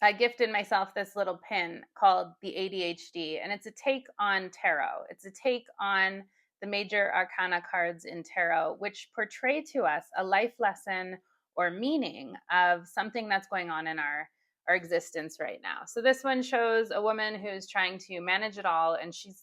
I gifted myself this little pin called the ADHD, and it's a take on tarot. It's a take on the major arcana cards in tarot, which portray to us a life lesson or meaning of something that's going on in our existence right now. So this one shows a woman who's trying to manage it all, and she's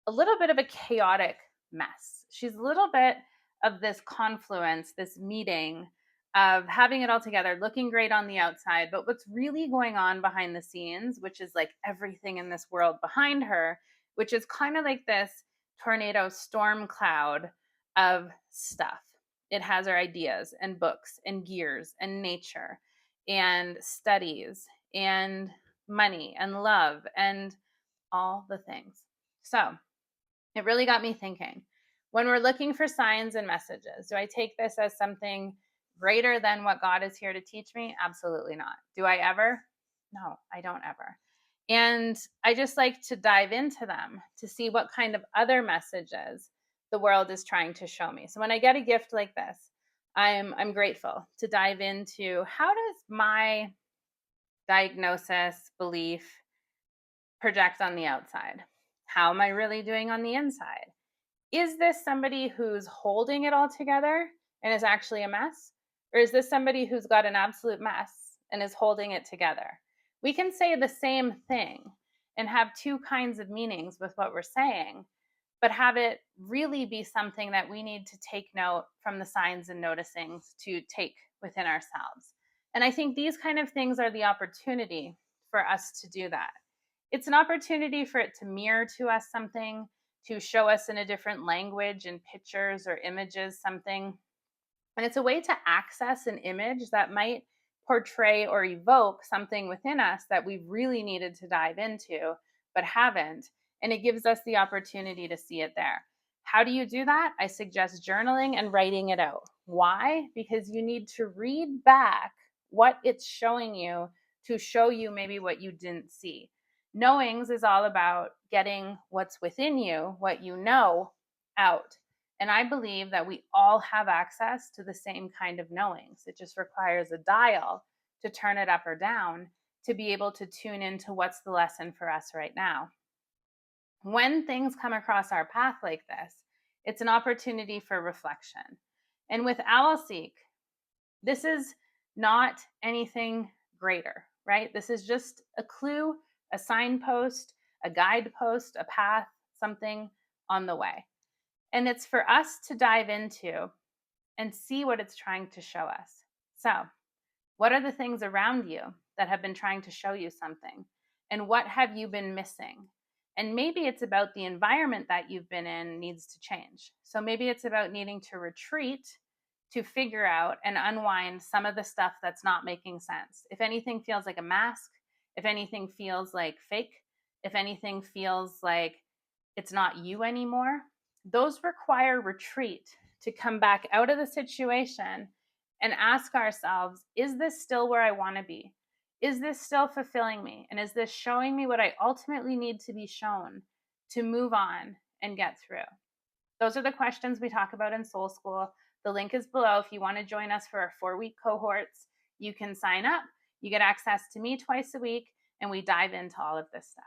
a little bit of a chaotic mess. She's a little bit of this confluence, this meeting of having it all together, looking great on the outside, but what's really going on behind the scenes, which is like everything in this world behind her, which is kind of like this tornado storm cloud of stuff. It has her ideas and books and gears and nature and studies and money and love and all the things. So, it really got me thinking. When we're looking for signs and messages, do I take this as something greater than what God is here to teach me? Absolutely not. Do I ever? No, I don't ever. And I just like to dive into them to see what kind of other messages the world is trying to show me. So when I get a gift like this, I'm grateful to dive into how does my diagnosis, belief project on the outside? How am I really doing on the inside? Is this somebody who's holding it all together and is actually a mess? Or is this somebody who's got an absolute mess and is holding it together? We can say the same thing and have two kinds of meanings with what we're saying, but have it really be something that we need to take note from the signs and noticings to take within ourselves. And I think these kind of things are the opportunity for us to do that. It's an opportunity for it to mirror to us something, to show us in a different language and pictures or images something. And it's a way to access an image that might portray or evoke something within us that we really needed to dive into, but haven't. And it gives us the opportunity to see it there. How do you do that? I suggest journaling and writing it out. Why? Because you need to read back what it's showing you to show you maybe what you didn't see. Knowings is all about getting what's within you, what you know, out. And I believe that we all have access to the same kind of knowings. It just requires a dial to turn it up or down to be able to tune into what's the lesson for us right now. When things come across our path like this, it's an opportunity for reflection. And with Owl Seek, this is not anything greater, right? This is just a clue, a signpost, a guidepost, a path, something on the way. And it's for us to dive into and see what it's trying to show us. So, what are the things around you that have been trying to show you something? And what have you been missing? And maybe it's about the environment that you've been in needs to change. So maybe it's about needing to retreat to figure out and unwind some of the stuff that's not making sense. If anything feels like a mask, if anything feels like fake, if anything feels like it's not you anymore, those require retreat to come back out of the situation and ask ourselves, is this still where I want to be? Is this still fulfilling me? And is this showing me what I ultimately need to be shown to move on and get through? Those are the questions we talk about in Soul School. The link is below. If you want to join us for our 4-week cohorts, you can sign up. You get access to me twice a week, and we dive into all of this stuff.